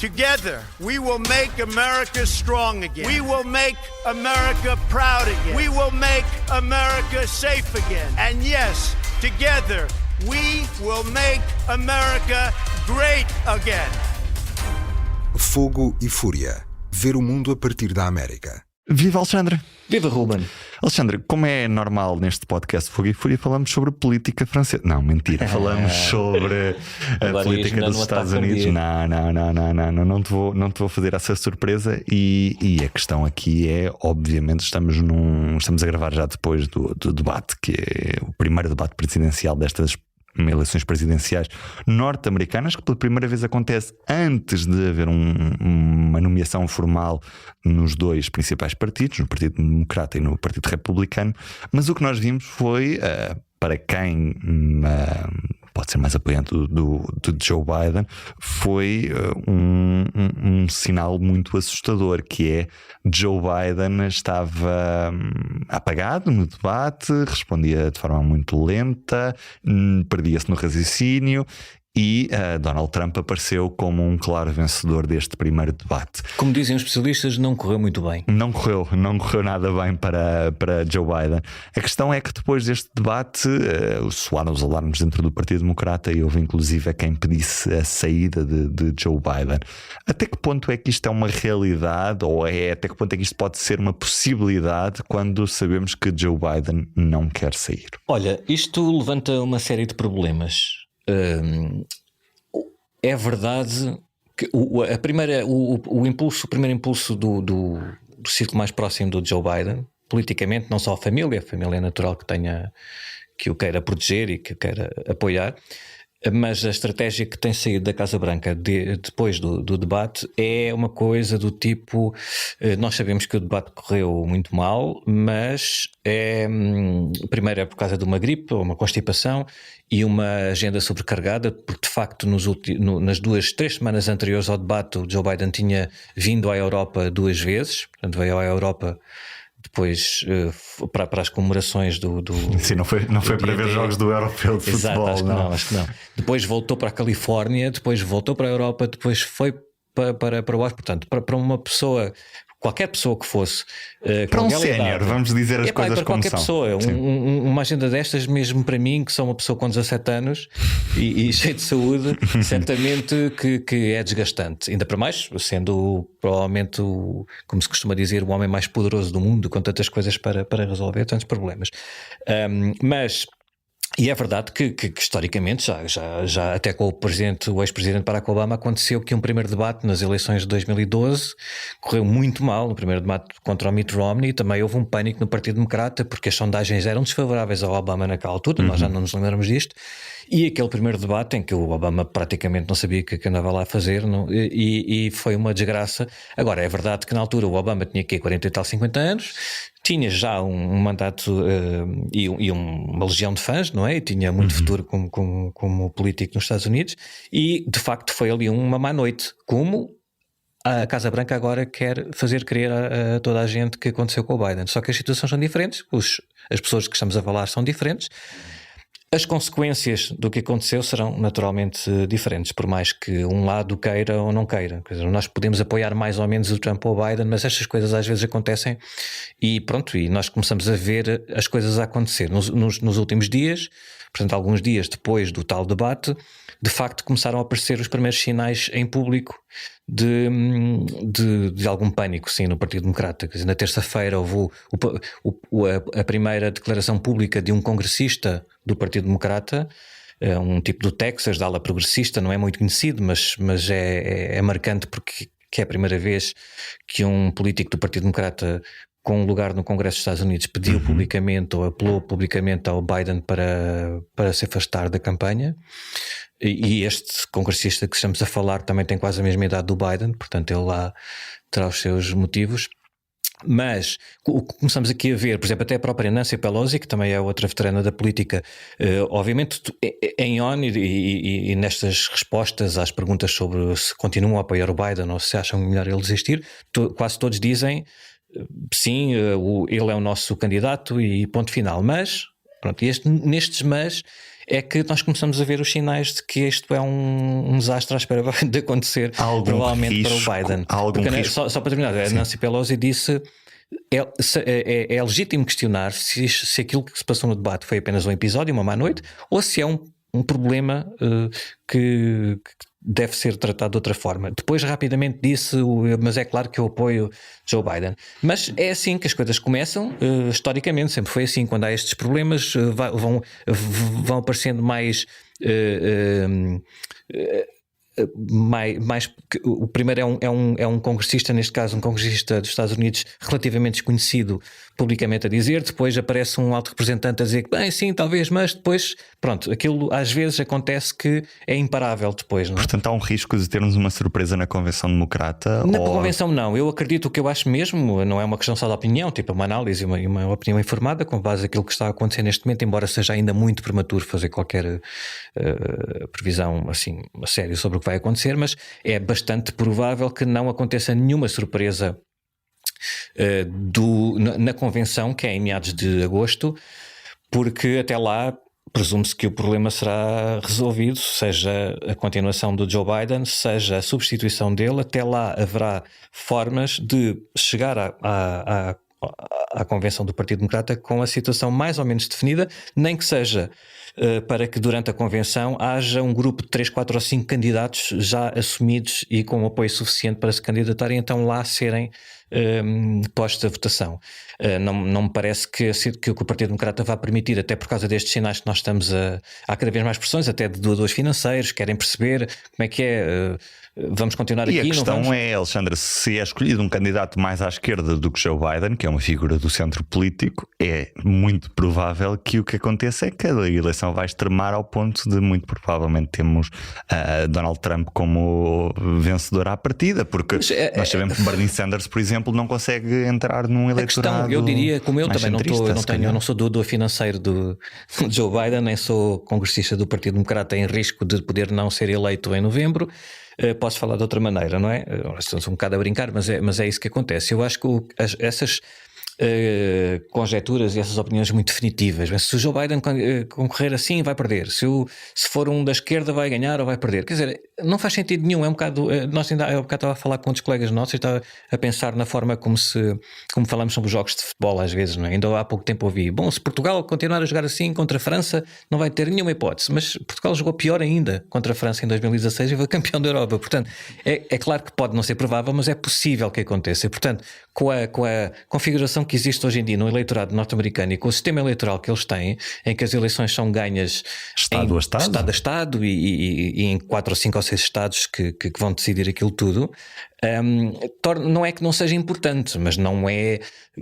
Together, we will make America strong again. We will make America proud again. We will make America safe again. And yes, together, we will make America great again. Fogo e Fúria. Ver o mundo a partir da América. Viva Alexandre! Viva Ruben! Alexandre, como é normal neste podcast Fogo e Fúria, falamos sobre política francesa. Não, mentira, falamos sobre a política dos Estados Unidos. Não te vou fazer essa surpresa. E a questão aqui é, obviamente, estamos a gravar já depois do debate, que é o primeiro debate presidencial destas eleições presidenciais norte-americanas, que pela primeira vez acontece antes de haver uma nomeação formal nos dois principais partidos, no Partido Democrata e no Partido Republicano. Mas o que nós vimos foi, para quem pode ser mais apoiante do Joe Biden, foi um sinal muito assustador, que é Joe Biden estava apagado no debate, respondia de forma muito lenta, perdia-se no raciocínio. E Donald Trump apareceu como um claro vencedor deste primeiro debate. Como dizem os especialistas, não correu muito bem. Não correu nada bem para Joe Biden. A questão é que depois deste debate soaram os alarmes dentro do Partido Democrata e houve inclusive a quem pedisse a saída de Joe Biden. Até que ponto é que isto é uma realidade, ou até que ponto é que isto pode ser uma possibilidade quando sabemos que Joe Biden não quer sair? Olha, isto levanta uma série de problemas. É verdade que o primeiro impulso do círculo mais próximo do Joe Biden, politicamente, não só a família é natural que o queira proteger e que o queira apoiar, mas a estratégia que tem saído da Casa Branca depois do debate é uma coisa do tipo: nós sabemos que o debate correu muito mal, mas primeiro é por causa de uma gripe ou uma constipação e uma agenda sobrecarregada, porque de facto nas 3 semanas anteriores ao debate o Joe Biden tinha vindo à Europa 2 vezes, portanto veio à Europa depois para as comemorações do Sim, não foi para ver jogos do Europeu de futebol. Exato, acho que não. Depois voltou para a Califórnia, depois voltou para a Europa, depois foi para Washington. Portanto, para uma pessoa, qualquer pessoa que fosse, para um sénior, vamos dizer as coisas para como qualquer são. pessoa, uma agenda destas, mesmo para mim, que sou uma pessoa com 17 anos e cheio de saúde, certamente que é desgastante. Ainda para mais, sendo provavelmente, como se costuma dizer, o homem mais poderoso do mundo, com tantas coisas para resolver, tantos problemas. E é verdade que historicamente, já até com o ex-presidente Barack Obama, aconteceu que um primeiro debate nas eleições de 2012 correu muito mal. No primeiro debate contra o Mitt Romney, e também houve um pânico no Partido Democrata, porque as sondagens eram desfavoráveis ao Obama naquela altura, nós já não nos lembramos disto. E aquele primeiro debate em que o Obama praticamente não sabia o que andava lá a fazer, e foi uma desgraça. Agora, é verdade que na altura o Obama tinha 40 e tal, 50 anos, tinha já um mandato e uma legião de fãs, não é? E tinha muito futuro como político nos Estados Unidos, e de facto foi ali uma má noite, como a Casa Branca agora quer fazer crer a toda a gente que aconteceu com o Biden. Só que as situações são diferentes, as pessoas que estamos a falar são diferentes. As consequências do que aconteceu serão naturalmente diferentes, por mais que um lado queira ou não queira. Quer dizer, nós podemos apoiar mais ou menos o Trump ou o Biden, mas estas coisas às vezes acontecem e pronto, e nós começamos a ver as coisas a acontecer. Nos últimos dias, portanto alguns dias depois do tal debate, de facto começaram a aparecer os primeiros sinais em público de algum pânico, sim, no Partido Democrata. Quer dizer, na terça-feira houve a primeira declaração pública de um congressista do Partido Democrata, um tipo do Texas, da ala progressista, não é muito conhecido, mas é marcante porque é a primeira vez que um político do Partido Democrata com um lugar no Congresso dos Estados Unidos pediu publicamente ou apelou publicamente ao Biden para se afastar da campanha. E este congressista que estamos a falar também tem quase a mesma idade do Biden, portanto ele lá terá os seus motivos. Mas o que começamos aqui a ver, por exemplo, até a própria Nancy Pelosi, que também é outra veterana da política, obviamente em ONU e nestas respostas às perguntas sobre se continuam a apoiar o Biden ou se acham melhor ele desistir, quase todos dizem sim, ele é o nosso candidato e ponto final. Mas, pronto, nestes mas é que nós começamos a ver os sinais de que isto é um desastre à espera de acontecer, provavelmente risco, para o Biden. Porque, só para terminar, a Nancy Pelosi disse é legítimo questionar se aquilo que se passou no debate foi apenas um episódio, uma má noite, ou se é um problema que deve ser tratado de outra forma. Depois rapidamente disse, mas é claro que eu apoio Joe Biden. Mas é assim que as coisas começam, historicamente, sempre foi assim. Quando há estes problemas, vão aparecendo mais... o primeiro é um congressista, neste caso um congressista dos Estados Unidos relativamente desconhecido publicamente a dizer, depois aparece um alto representante a dizer que bem, sim, talvez, mas depois pronto, aquilo às vezes acontece que é imparável depois, não é? Portanto, há um risco de termos uma surpresa na Convenção Democrata? Na Convenção não, eu acredito, o que eu acho mesmo, não é uma questão só de opinião, tipo uma análise, uma opinião informada com base naquilo que está a acontecer neste momento, embora seja ainda muito prematuro fazer qualquer previsão assim a sério sobre o que vai acontecer, mas é bastante provável que não aconteça nenhuma surpresa na convenção, que é em meados de agosto, porque até lá presume-se que o problema será resolvido, seja a continuação do Joe Biden, seja a substituição dele. Até lá haverá formas de chegar à convenção do Partido Democrata com a situação mais ou menos definida, nem que seja para que durante a convenção haja um grupo de 3, 4 ou 5 candidatos já assumidos e com apoio suficiente para se candidatarem, então lá serem postos a votação. Não me parece que o Partido Democrata vá permitir, até por causa destes sinais que nós estamos há cada vez mais pressões, até de doadores financeiros, querem perceber como é que é. Vamos continuar aqui. E a questão é, Alexandra, se é escolhido um candidato mais à esquerda do que Joe Biden, que é uma figura do centro político, é muito provável que o que aconteça é que a eleição vai extremar ao ponto de muito provavelmente temos Donald Trump como vencedor à partida, porque nós sabemos que Bernie Sanders, por exemplo, não consegue entrar num eleitorado. Eu diria, como eu também eu não sou doador financeiro do Joe Biden, nem sou congressista do Partido Democrata em risco de poder não ser eleito em novembro. Posso falar de outra maneira, não é? Estamos um bocado a brincar, mas é isso que acontece. Eu acho que essas conjecturas e essas opiniões muito definitivas, mas se o Joe Biden concorrer assim vai perder, se for um da esquerda vai ganhar ou vai perder, quer dizer, não faz sentido nenhum. É um bocado, nós ainda há um bocado estava a falar com outros colegas nossos e estava a pensar na forma como falamos sobre os jogos de futebol às vezes, não é? Ainda há pouco tempo ouvi, bom, se Portugal continuar a jogar assim contra a França não vai ter nenhuma hipótese, mas Portugal jogou pior ainda contra a França em 2016 e foi campeão da Europa. Portanto, é claro que pode não ser provável, mas é possível que aconteça. E, portanto, com a configuração que existe hoje em dia no eleitorado norte-americano e com o sistema eleitoral que eles têm, em que as eleições são ganhas Estado a Estado e em 4 ou 5 ou 6 estados que vão decidir aquilo tudo, não é que não seja importante, mas não é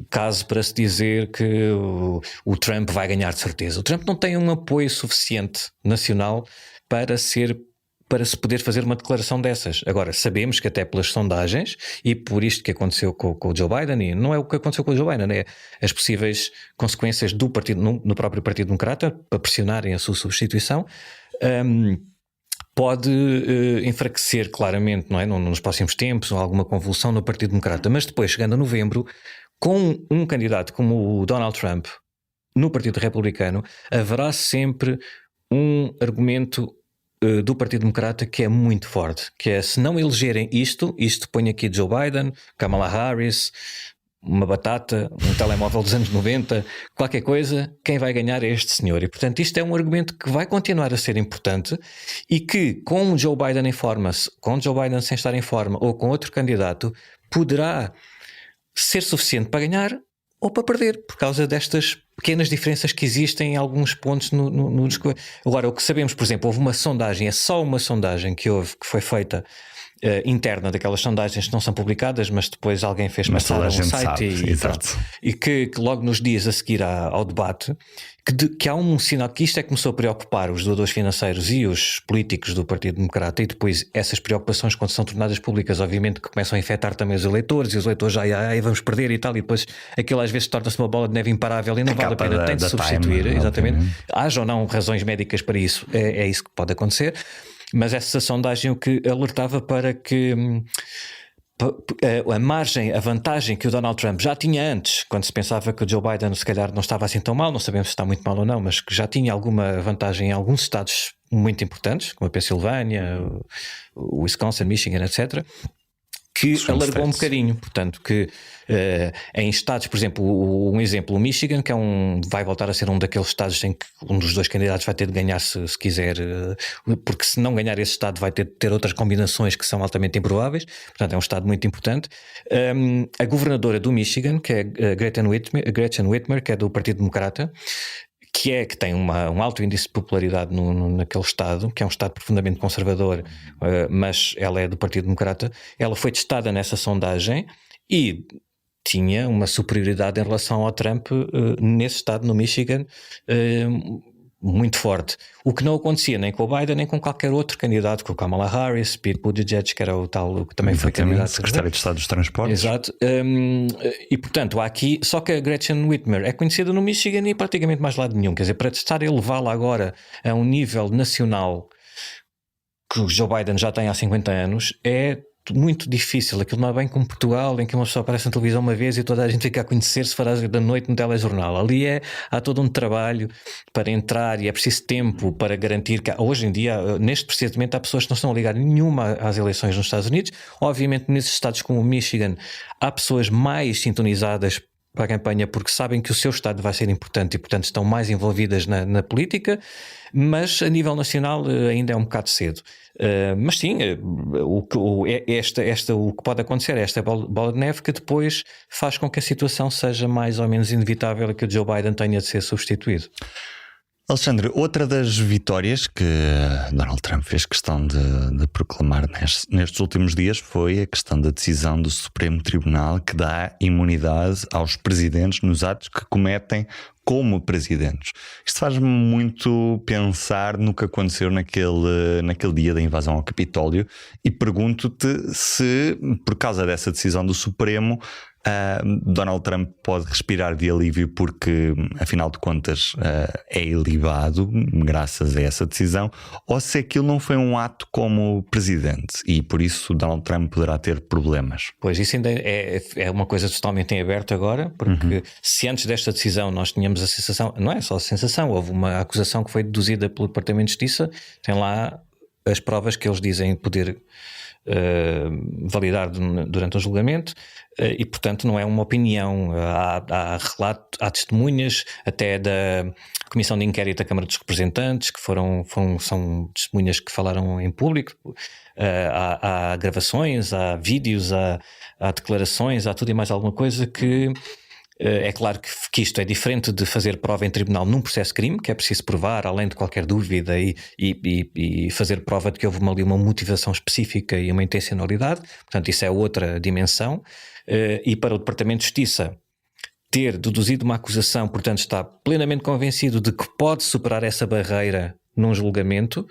caso para se dizer que o Trump vai ganhar de certeza. O Trump não tem um apoio suficiente nacional para se poder fazer uma declaração dessas. Agora, sabemos que até pelas sondagens, e por isto que aconteceu com o Joe Biden, e não é o que aconteceu com o Joe Biden, é as possíveis consequências do partido, no próprio Partido Democrata, para pressionarem a sua substituição, pode enfraquecer claramente, não é? Nos próximos tempos, ou alguma convulsão no Partido Democrata. Mas depois, chegando a novembro, com um candidato como o Donald Trump no Partido Republicano, haverá sempre um argumento do Partido Democrata que é muito forte, que é, se não elegerem isto põe aqui Joe Biden, Kamala Harris, uma batata, um telemóvel dos anos 90, qualquer coisa, quem vai ganhar é este senhor. E portanto isto é um argumento que vai continuar a ser importante e que com Joe Biden em forma, com Joe Biden sem estar em forma ou com outro candidato, poderá ser suficiente para ganhar ou para perder, por causa destas pequenas diferenças que existem em alguns pontos no Agora, o que sabemos, por exemplo, houve uma sondagem, é só uma sondagem que foi feita interna daquelas sondagens que não são publicadas, mas depois alguém fez passar a um site e que logo nos dias a seguir ao debate que há um sinal que isto começou a preocupar os doadores financeiros e os políticos do Partido Democrata, e depois essas preocupações, quando são tornadas públicas, obviamente que começam a infectar também os eleitores, e os eleitores já vamos perder e tal, e depois aquilo às vezes torna-se uma bola de neve imparável e não vale a pena, tem de substituir, exatamente. Haja ou não razões médicas para isso, é isso que pode acontecer. Mas essa sondagem o que alertava para que a vantagem que o Donald Trump já tinha antes, quando se pensava que o Joe Biden se calhar não estava assim tão mal, não sabemos se está muito mal ou não, mas que já tinha alguma vantagem em alguns estados muito importantes, como a Pensilvânia, o Wisconsin, Michigan, etc., que alargou um bocadinho. Portanto, que em estados, por exemplo, um exemplo, o Michigan, que vai voltar a ser um daqueles estados em que um dos dois candidatos vai ter de ganhar se quiser, porque se não ganhar esse estado vai ter outras combinações que são altamente improváveis. Portanto, é um estado muito importante. A governadora do Michigan, que é Gretchen Whitmer, que é do Partido Democrata, que tem um alto índice de popularidade naquele estado, que é um estado profundamente conservador, mas ela é do Partido Democrata. Ela foi testada nessa sondagem e tinha uma superioridade em relação ao Trump nesse estado, no Michigan, muito forte. O que não acontecia nem com o Biden, nem com qualquer outro candidato, com o Kamala Harris, Pete Buttigieg, que era o tal que também foi candidato. Secretário de Estado dos Transportes. Exato. E portanto há aqui, só que a Gretchen Whitmer é conhecida no Michigan e praticamente mais lado nenhum. Quer dizer, para estar a levá-la agora a um nível nacional que o Joe Biden já tem há 50 anos é muito difícil. Aquilo não é bem como Portugal, em que uma pessoa aparece na televisão uma vez e toda a gente fica a conhecer-se da noite no telejornal. Ali há todo um trabalho para entrar e é preciso tempo para garantir que hoje em dia, neste precisamente, há pessoas que não estão a ligar nenhuma às eleições nos Estados Unidos. Obviamente nesses estados como o Michigan há pessoas mais sintonizadas para a campanha porque sabem que o seu estado vai ser importante e portanto estão mais envolvidas na política, mas a nível nacional ainda é um bocado cedo. Mas sim, o que pode acontecer é esta bola de neve que depois faz com que a situação seja mais ou menos inevitável e que o Joe Biden tenha de ser substituído. Alexandre, outra das vitórias que Donald Trump fez questão de proclamar nestes últimos dias foi a questão da decisão do Supremo Tribunal que dá imunidade aos presidentes nos atos que cometem como presidentes. Isto faz-me muito pensar no que aconteceu naquele dia da invasão ao Capitólio e pergunto-te se, por causa dessa decisão do Supremo, Donald Trump pode respirar de alívio porque, afinal de contas, é ilibado graças a essa decisão, ou se aquilo não foi um ato como presidente e por isso Donald Trump poderá ter problemas. Pois, isso ainda é uma coisa totalmente em aberto agora, porque se antes desta decisão nós tínhamos a sensação, não é só a sensação, houve uma acusação que foi deduzida pelo Departamento de Justiça, tem lá as provas que eles dizem poder validar durante o julgamento e portanto não é uma opinião, há testemunhas até da Comissão de Inquérito da Câmara dos Representantes que são testemunhas que falaram em público, há gravações, há vídeos, há declarações, há tudo e mais alguma coisa que é claro que isto é diferente de fazer prova em tribunal num processo de crime, que é preciso provar, além de qualquer dúvida, e fazer prova de que houve ali uma motivação específica e uma intencionalidade. Portanto, isso é outra dimensão. E para o Departamento de Justiça ter deduzido uma acusação, portanto, está plenamente convencido de que pode superar essa barreira num julgamento,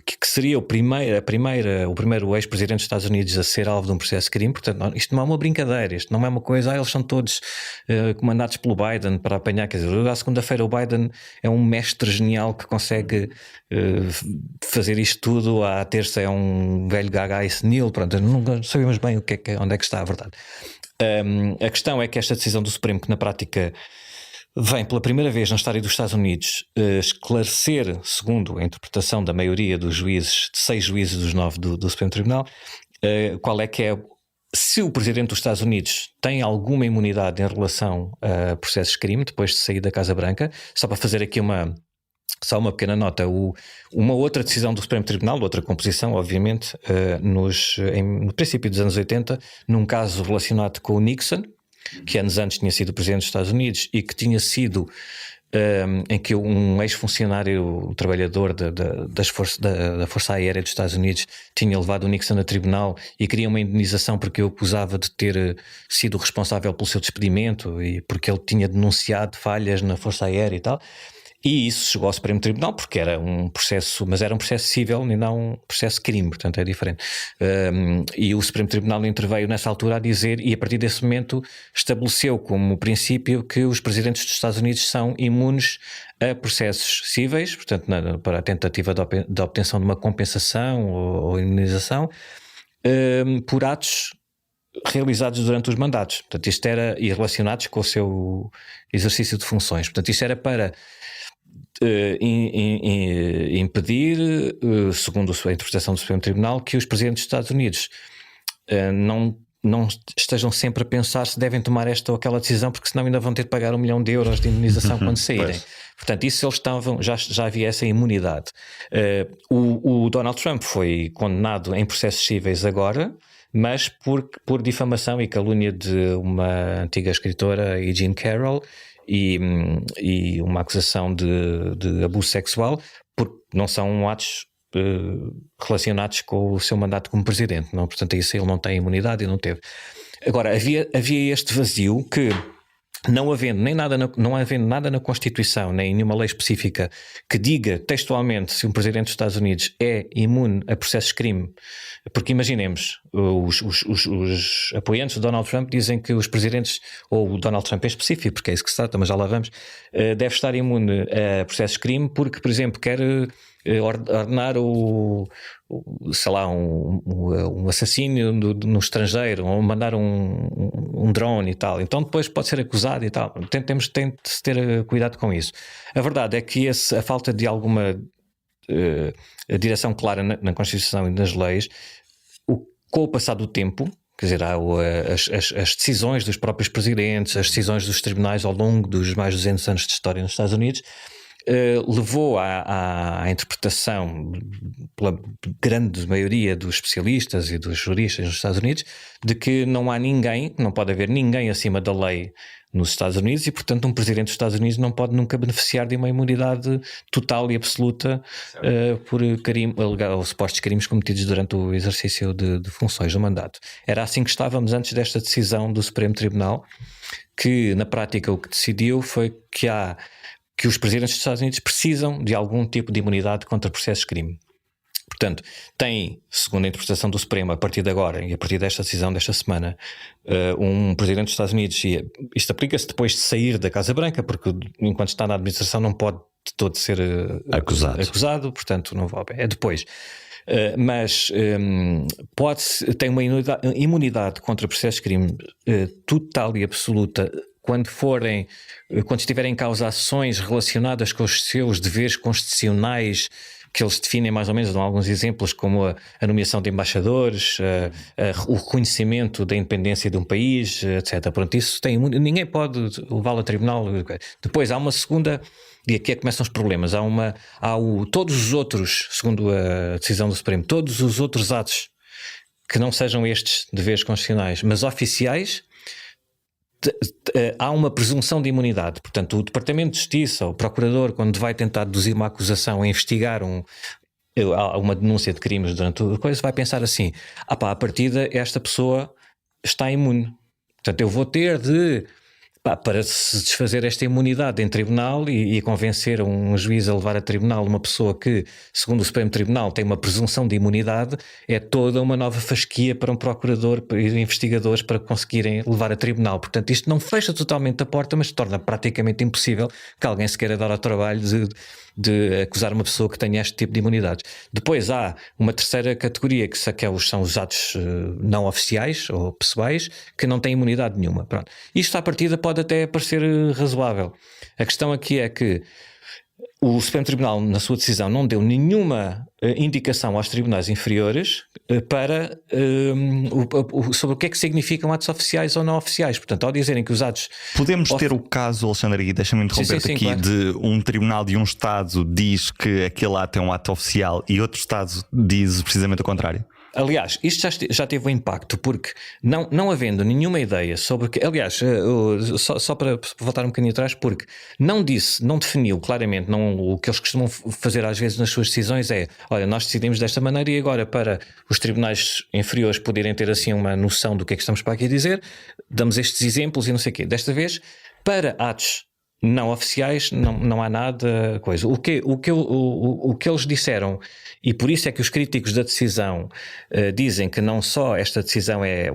que seria o primeiro ex-presidente dos Estados Unidos a ser alvo de um processo de crime. Portanto, isto não é uma brincadeira, isto não é uma coisa, eles são todos comandados pelo Biden para apanhar, quer dizer, à segunda-feira o Biden é um mestre genial que consegue fazer isto tudo, à terça é um velho gaga e senil, pronto, nunca sabemos bem onde é que está a verdade. A questão é que esta decisão do Supremo, que na prática vem pela primeira vez na história dos Estados Unidos esclarecer, segundo a interpretação da maioria dos juízes, de 6 juízes dos 9 do Supremo Tribunal, qual é que é, se o Presidente dos Estados Unidos tem alguma imunidade em relação a processos de crime, depois de sair da Casa Branca. Só para fazer aqui só uma pequena nota, uma outra decisão do Supremo Tribunal, outra composição, obviamente, no princípio dos anos 80, num caso relacionado com o Nixon, que anos antes tinha sido presidente dos Estados Unidos e que tinha sido em que um ex-funcionário, um trabalhador da Força Aérea dos Estados Unidos tinha levado o Nixon a tribunal e queria uma indenização porque o acusava de ter sido responsável pelo seu despedimento e porque ele tinha denunciado falhas na Força Aérea e tal. E isso chegou ao Supremo Tribunal porque era um processo, mas era um processo civil e não um processo de crime, portanto é diferente. E o Supremo Tribunal interveio nessa altura a dizer, e a partir desse momento estabeleceu como princípio que os presidentes dos Estados Unidos são imunes a processos cíveis, portanto para a tentativa de obtenção de uma compensação ou indenização, por atos realizados durante os mandatos. Portanto, isto era, e relacionados com o seu exercício de funções. Portanto, isto era para impedir, segundo a interpretação do Supremo Tribunal, que os presidentes dos Estados Unidos não estejam sempre a pensar se devem tomar esta ou aquela decisão, porque senão ainda vão ter de pagar €1 milhão de indemnização quando saírem. Portanto, isso eles estavam, já havia essa imunidade. O Donald Trump foi condenado em processos cíveis agora, mas por difamação e calúnia de uma antiga escritora, E. Jean Carroll, e uma acusação de abuso sexual, porque não são atos relacionados com o seu mandato como presidente, não? Portanto, isso ele não tem imunidade e não teve. Agora, havia este vazio que, não havendo nada na Constituição, nem nenhuma lei específica que diga textualmente se um presidente dos Estados Unidos é imune a processos de crime, porque imaginemos, os apoiantes de Donald Trump dizem que os presidentes, ou o Donald Trump em específico, porque é isso que se trata, mas já lá vamos, deve estar imune a processos de crime porque, por exemplo, quer ordenar um assassínio no estrangeiro, ou mandar um drone e tal. Então depois pode ser acusado e tal. Tem de se ter cuidado com isso. A verdade é que a falta de alguma direção clara na Constituição e nas leis, com o passar do tempo, quer dizer, há as decisões dos próprios presidentes, as decisões dos tribunais ao longo dos mais de 200 anos de história nos Estados Unidos, levou à interpretação pela grande maioria dos especialistas e dos juristas nos Estados Unidos de que não pode haver ninguém acima da lei nos Estados Unidos e, portanto, um presidente dos Estados Unidos não pode nunca beneficiar de uma imunidade total e absoluta por supostos crimes cometidos durante o exercício de funções do mandato. Era assim que estávamos antes desta decisão do Supremo Tribunal, que na prática o que decidiu foi que os presidentes dos Estados Unidos precisam de algum tipo de imunidade contra processos de crime. Portanto, tem, segundo a interpretação do Supremo, a partir de agora e a partir desta decisão desta semana, um presidente dos Estados Unidos, e isto aplica-se depois de sair da Casa Branca, porque enquanto está na administração não pode de todo ser acusado, portanto não vale, é depois. Mas tem uma imunidade contra processos de crime total e absoluta quando estiverem em causa ações relacionadas com os seus deveres constitucionais, que eles definem mais ou menos, dão alguns exemplos, como a nomeação de embaixadores, o reconhecimento da independência de um país, etc. Pronto, isso ninguém pode levá-lo a tribunal. Depois há uma segunda, e aqui é que começam os problemas, todos os outros, segundo a decisão do Supremo, todos os outros atos que não sejam estes deveres constitucionais, mas oficiais, há uma presunção de imunidade. Portanto, o Departamento de Justiça, o Procurador, quando vai tentar deduzir uma acusação ou investigar uma denúncia de crimes durante a coisa, vai pensar assim: à partida esta pessoa está imune. Portanto, eu vou ter de, para se desfazer esta imunidade em tribunal e convencer um juiz a levar a tribunal uma pessoa que, segundo o Supremo Tribunal, tem uma presunção de imunidade, é toda uma nova fasquia para um procurador e investigadores para conseguirem levar a tribunal. Portanto, isto não fecha totalmente a porta, mas torna praticamente impossível que alguém se queira dar ao trabalho de acusar uma pessoa que tenha este tipo de imunidades. Depois há uma terceira categoria, que são os atos não oficiais ou pessoais, que não têm imunidade nenhuma. Pronto. Isto à partida pode até parecer razoável. A questão aqui é que o Supremo Tribunal, na sua decisão, não deu nenhuma indicação aos tribunais inferiores sobre o que é que significam atos oficiais ou não oficiais. Portanto, ao dizerem que os atos... Podemos ter o caso, Alexandre, e deixa-me interromper-te aqui, claro, de um tribunal de um Estado diz que aquele ato é um ato oficial e outro Estado diz precisamente o contrário? Aliás, isto já teve um impacto, porque não havendo nenhuma ideia sobre que, aliás, só para voltar um bocadinho atrás, porque não definiu claramente, o que eles costumam fazer às vezes nas suas decisões é: olha, nós decidimos desta maneira e agora, para os tribunais inferiores poderem ter assim uma noção do que é que estamos para aqui dizer, damos estes exemplos e não sei o quê. Desta vez, para atos não oficiais, não há nada coisa. O que eles disseram, e por isso é que os críticos da decisão dizem que não só esta decisão é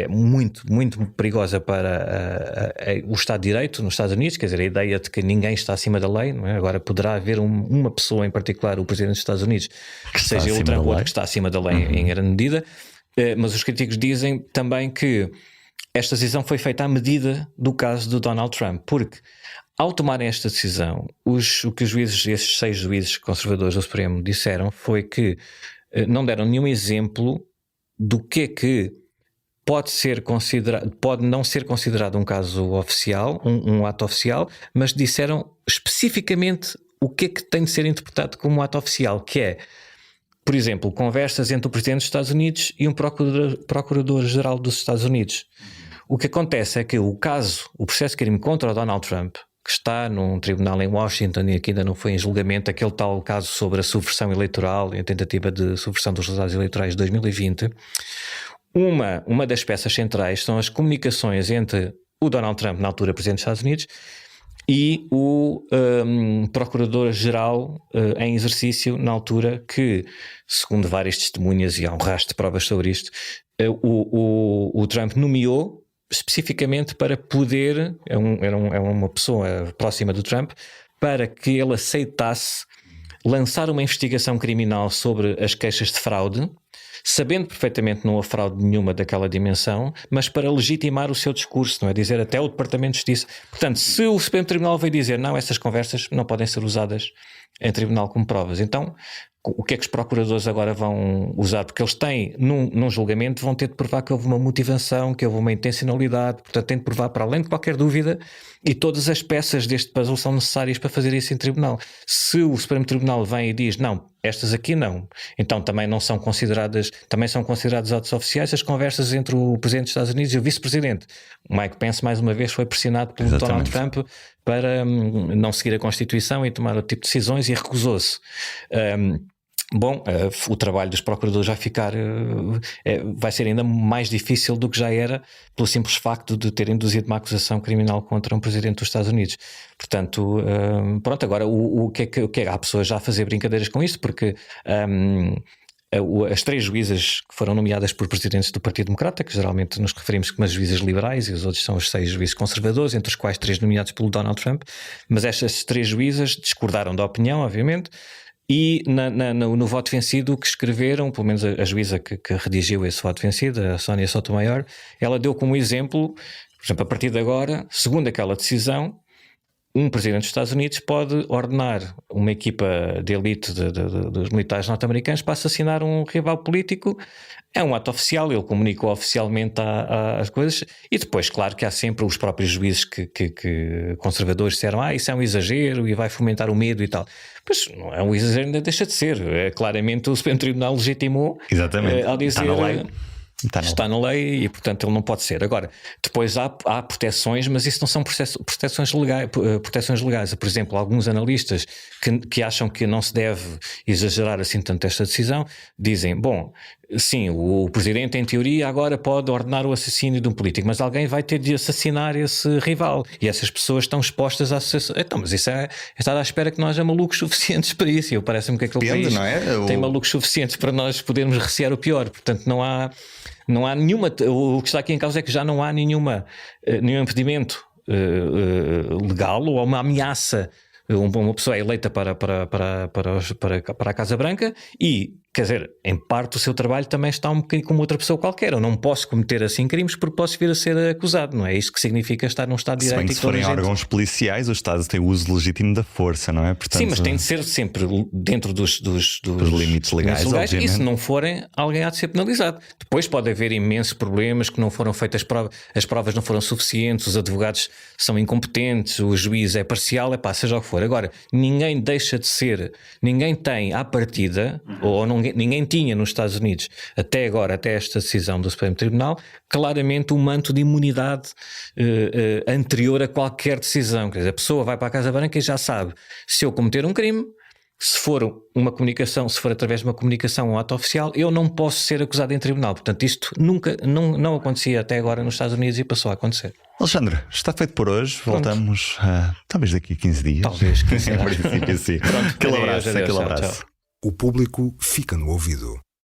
muito, muito perigosa para o Estado de Direito nos Estados Unidos, quer dizer, a ideia de que ninguém está acima da lei, não é? Agora poderá haver uma pessoa em particular, o Presidente dos Estados Unidos, que seja o Trump, que está acima da lei em grande medida. Mas os críticos dizem também que esta decisão foi feita à medida do caso do Donald Trump, porque ao tomarem esta decisão, o que os juízes, esses 6 juízes conservadores do Supremo disseram foi que não deram nenhum exemplo do que é que pode não ser considerado um caso oficial, um ato oficial, mas disseram especificamente o que é que tem de ser interpretado como um ato oficial, que é, por exemplo, conversas entre o Presidente dos Estados Unidos e um Procurador-Geral dos Estados Unidos. O que acontece é que o processo de crime contra o Donald Trump, que está num tribunal em Washington e que ainda não foi em julgamento, aquele tal caso sobre a subversão eleitoral e a tentativa de subversão dos resultados eleitorais de 2020, uma das peças centrais são as comunicações entre o Donald Trump, na altura Presidente dos Estados Unidos, e o Procurador-Geral em exercício, na altura, que, segundo várias testemunhas, e há um rastro de provas sobre isto, o Trump nomeou especificamente para poder, é uma pessoa próxima do Trump, para que ele aceitasse lançar uma investigação criminal sobre as queixas de fraude, sabendo perfeitamente que não há fraude nenhuma daquela dimensão, mas para legitimar o seu discurso, não é? Dizer até o Departamento de Justiça. Portanto, se o Supremo Tribunal veio dizer não, essas conversas não podem ser usadas em tribunal como provas, então o que é que os procuradores agora vão usar? Porque eles têm, num julgamento, vão ter de provar que houve uma motivação, que houve uma intencionalidade, portanto têm de provar, para além de qualquer dúvida, e todas as peças deste puzzle são necessárias para fazer isso em tribunal. Se o Supremo Tribunal vem e diz não, estas aqui não, então também são considerados atos oficiais as conversas entre o Presidente dos Estados Unidos e o Vice-Presidente. O Mike Pence, mais uma vez, foi pressionado pelo Donald Trump para não seguir a Constituição e tomar outro tipo de decisões, e recusou-se. O trabalho dos procuradores vai ser ainda mais difícil do que já era, pelo simples facto de ter induzido uma acusação criminal contra um Presidente dos Estados Unidos. Portanto, agora o que é? Há pessoas já a fazer brincadeiras com isto, porque as 3 juízas que foram nomeadas por presidentes do Partido Democrata, que geralmente nos referimos como as juízas liberais, e os outros são os 6 juízes conservadores, entre os quais 3 nomeados pelo Donald Trump, mas estas 3 juízas discordaram da opinião, obviamente, e no voto vencido que escreveram, pelo menos a juíza que redigiu esse voto vencido, a Sónia Sotomayor, ela deu como exemplo, por exemplo, a partir de agora, segundo aquela decisão, um Presidente dos Estados Unidos pode ordenar uma equipa de elite dos militares norte-americanos para assassinar um rival político. É um ato oficial, ele comunicou oficialmente as coisas, e depois, claro que há sempre os próprios juízes que conservadores disseram isso é um exagero e vai fomentar o medo e tal. Mas não é um exagero, ainda deixa de ser. Claramente o Supremo Tribunal legitimou. Exatamente. Ao dizer, está na lei. Está na lei e, portanto, ele não pode ser. Agora, depois há proteções, mas isso não são proteções legais. Por exemplo, alguns analistas que acham que não se deve exagerar assim tanto esta decisão, dizem, sim, o Presidente em teoria agora pode ordenar o assassínio de um político, mas alguém vai ter de assassinar esse rival, e essas pessoas estão expostas a assassinato. Então, mas isso é estar à espera que não haja malucos suficientes para isso, e parece-me que aquele país tem malucos suficientes para nós podermos recear o pior. Portanto, não há nenhuma. O que está aqui em causa é que já não há nenhum impedimento legal ou uma ameaça. Uma pessoa é eleita para a Casa Branca e, quer dizer, em parte o seu trabalho também está um bocadinho como outra pessoa qualquer. Eu não posso cometer assim crimes porque posso vir a ser acusado, não é? Isto que significa estar num Estado de Direito. Se bem que se forem órgãos policiais, o Estado tem o uso legítimo da força, não é? Portanto, sim, mas tem de ser sempre dentro dos limites legais, e se não forem, alguém há de ser penalizado. Depois pode haver imensos problemas, que não foram feitas as provas não foram suficientes, os advogados são incompetentes, o juiz é parcial, seja o que for. Agora, ninguém deixa de ser, ninguém tem à partida, ou ninguém tinha nos Estados Unidos até agora, até esta decisão do Supremo Tribunal, claramente um manto de imunidade anterior a qualquer decisão. Quer dizer, a pessoa vai para a Casa Branca e já sabe, se eu cometer um crime, se for uma comunicação, se for através de uma comunicação ou um ato oficial, eu não posso ser acusado em tribunal. Portanto, isto nunca, não acontecia até agora nos Estados Unidos e passou a acontecer. Alexandre, está feito por hoje. Voltamos talvez daqui a 15 dias. Talvez, 15 dias. Em princípio, sim. Aquele abraço. O público fica no ouvido.